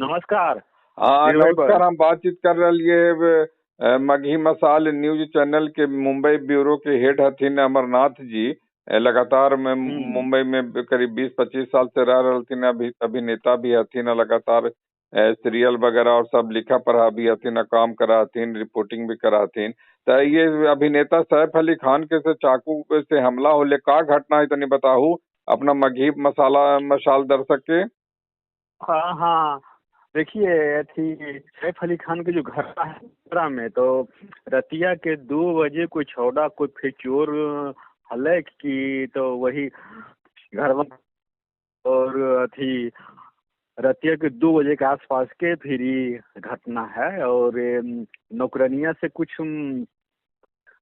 नमस्कार। हाँ वीर भाई नमस्कार। हम बातचीत कर रहे मगही मसाल न्यूज चैनल के मुंबई ब्यूरो के हेड हथिन अमरनाथ जी। लगातार में मुंबई में करीब 20-25 साल से रह रहथिन। अभिनेता भी हथिन, लगातार सीरियल वगैरह और सब लिखा पढ़ा भी हथिन, काम करा हथिन, रिपोर्टिंग भी करा हथिन। तो ये अभिनेता सैफ अली खान के से चाकू से हमला होले का घटना है तनी बताहू अपना मगही मसाल दर्शक के। हाँ हाँ, देखिए थी सैफ अली खान के जो घर है आगरा में, तो रतिया के 2 बजे कोई छौड़ा कोई फिर चोर हले की, तो वही घर में और थी रतिया के 2 बजे के आसपास के फिर ये घटना है। और नौकरनिया से कुछ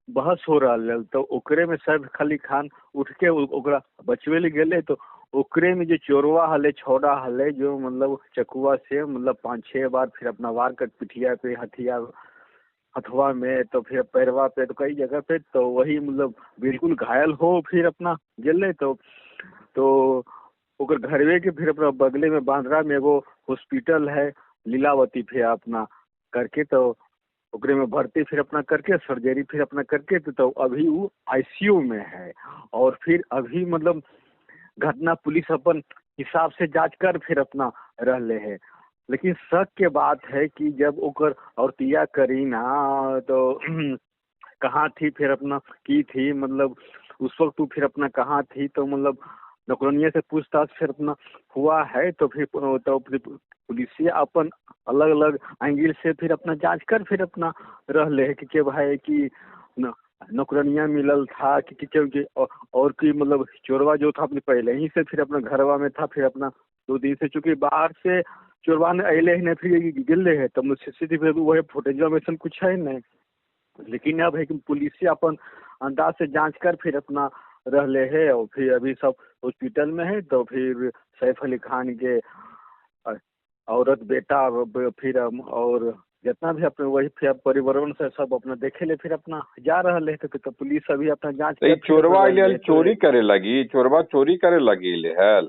बहस हो रहा है, तो ओकरे में सैफ अली खान उठ के ओकरा बचवे ले गेले। तो ओकरे में जो चोरवा हले छौड़ा हले जो मतलब चकुआ से मतलब 5-6 बार फिर अपना वार कर पिठिया पे हथवा में, तो फिर पैरवा पे, तो कई जगह पे, तो वही मतलब बिल्कुल घायल हो फिर अपना गेले। तो ओकर घरवे के फिर अपना बगले में बांद्रा में एगो हॉस्पिटल है लीलावती, फिर अपना करके तो ओकरे में भर्ती फिर अपना करके सर्जरी फिर अपना करके तो अभी वो आईसीयू में है। और फिर अभी मतलब घटना पुलिस अपन हिसाब से जांच कर फिर अपना रहले है। लेकिन शक के बात है कि जब ओकर औरतिया करीना तो कहाँ थी फिर अपना की थी, मतलब उस वक्त तू फिर अपना कहाँ थी, तो मतलब नौकरनिया से पूछताछ फिर अपना हुआ है। तो फिर पुलिस अपन अलग अलग एंगल से फिर अपना जांच कर फिर अपना रहले है कि भाई कि नौकरनिया मिलल था कि और कि मतलब चोरवा जो था अपने पहले ही से फिर अपना घरवा में था, फिर अपना 2 दिन से चूंकि बाहर से चोरवा ने अले है फिर गिले है, तो सीसीटीवी वही फुटेज में ऐसा कुछ है नहीं। लेकिन अब है कि पुलिस अपन अंदाज से जांच कर फिर अपना रहले है। और फिर अभी सब हॉस्पिटल में है। तो फिर सैफ अली खान के औरत बेटा फिर और जितना भी अपने वही फिर परिवारों से सब अपना देखे ले फिर अपना जा रहा है। तो पुलिस अभी अपना जांच तो चोरवा चोरी करे लगी, चोरवा चोरी करे लगी ले है।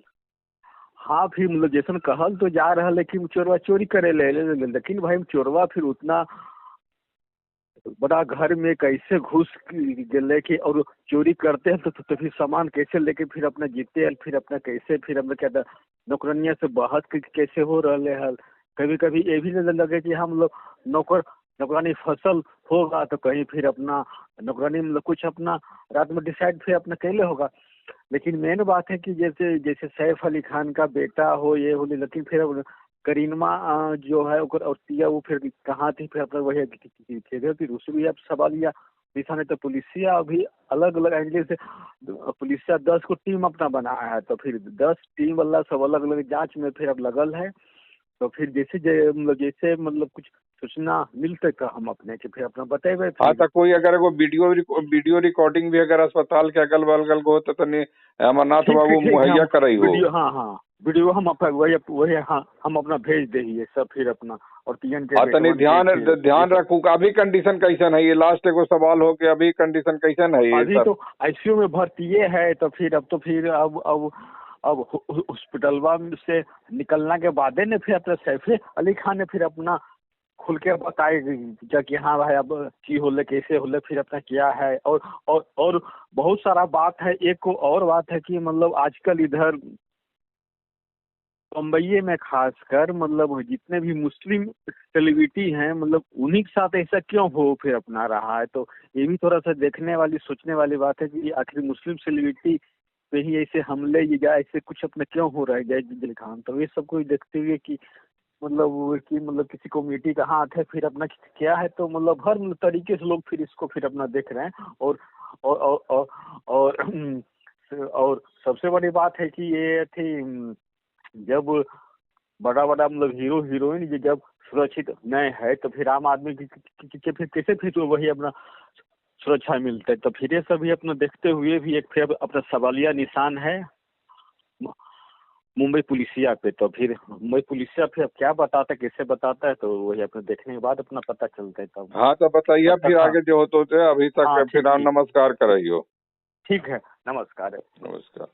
हाँ, फिर मतलब जैसन कहल तो जा रहा है, लेकिन चोरवा चोरी करे ले, लेकिन भाई चोरवा फिर उतना बड़ा घर में कैसे घुस गए कि और चोरी करते हैं तो फिर सामान कैसे लेके फिर अपना जीते हैं, फिर अपना कैसे फिर अपना क्या नौकरनिया से बहस कैसे हो रहे हैं। कभी कभी ये भी लगे कि हम लोग नौकरानी फसल होगा तो कहीं फिर अपना नौकरानी मतलब कुछ अपना रात में डिसाइड फिर अपना कैले होगा। लेकिन मेन बात है कि जैसे जैसे सैफ अली खान का बेटा हो ये हो, लेकिन फिर करीनमा जो है और तिया वो फिर कहाँ थी फिर अपना वही फिर उसमें भी अब सवाल या दिशा ने तो पुलिसिया अभी अलग अलग एंगल से पुलिसिया 10 को टीम अपना बनाया है। तो फिर 10 टीम वाला सब अलग अलग जांच में फिर अब लगल है। तो फिर जैसे मतलब कुछ सूचना मिलते का हम अपने के फिर अपना बताए। हाँ तो कोई अगर वो वीडियो रिकॉर्डिंग भी अगर अस्पताल के अगल बगल को तो तनी अमरनाथ बाबू मुहैया कराई हो वीडियो। हाँ हाँ, वीडियो हम वही हाँ हम अपना भेज दे सब फिर अपना और तीन के तनी ध्यान रखू अभी कंडीशन कैसन है। ये लास्ट एगो सवाल हो के अभी कंडीशन कैसन है। अभी तो आईसीयू में भर्ती है। तो फिर अब हॉस्पिटलवा से निकलना के बाद ने फिर अपना सैफ अली खान ने फिर अपना खुल के बताए कि हाँ भाई अब की होले कैसे होले फिर अपना क्या है। और बहुत सारा बात है। एक और बात है कि मतलब आजकल इधर मुंबई में खासकर मतलब जितने भी मुस्लिम सेलिब्रिटी हैं मतलब उन्हीं के साथ ऐसा क्यों हो फिर अपना रहा है। तो ये भी थोड़ा सा देखने वाली सोचने वाली बात है कि आखिर मुस्लिम सेलिब्रिटी पे ही ऐसे हमले या ऐसे कुछ अपने क्यों हो रहा है जय खान। तो ये सब कोई देखते हुए कि मतलब किसी कम्युनिटी का हाथ है फिर अपना क्या है, तो मतलब हर तरीके से लोग फिर इसको फिर अपना देख रहे हैं। और और और और, और सबसे बड़ी बात है कि ये थी जब बड़ा बड़ा मतलब हीरो हीरोइन जब सुरक्षित नहीं है तो फिर आम आदमी के फिर कैसे फिर तो वही अपना सुरक्षा मिलता है। तो फिर ये सभी अपना देखते हुए भी एक फिर अपना सवालिया निशान है मुंबई पुलिसिया पे। तो फिर मुंबई पुलिसिया फिर क्या बताता है कैसे बताता है, तो वही अपने देखने के बाद अपना पता चलता है। तब हाँ तो बताइए फिर आगे जो होते अभी तक। हाँ, फिर नमस्कार कराइयो। ठीक है, नमस्कार। नमस्कार।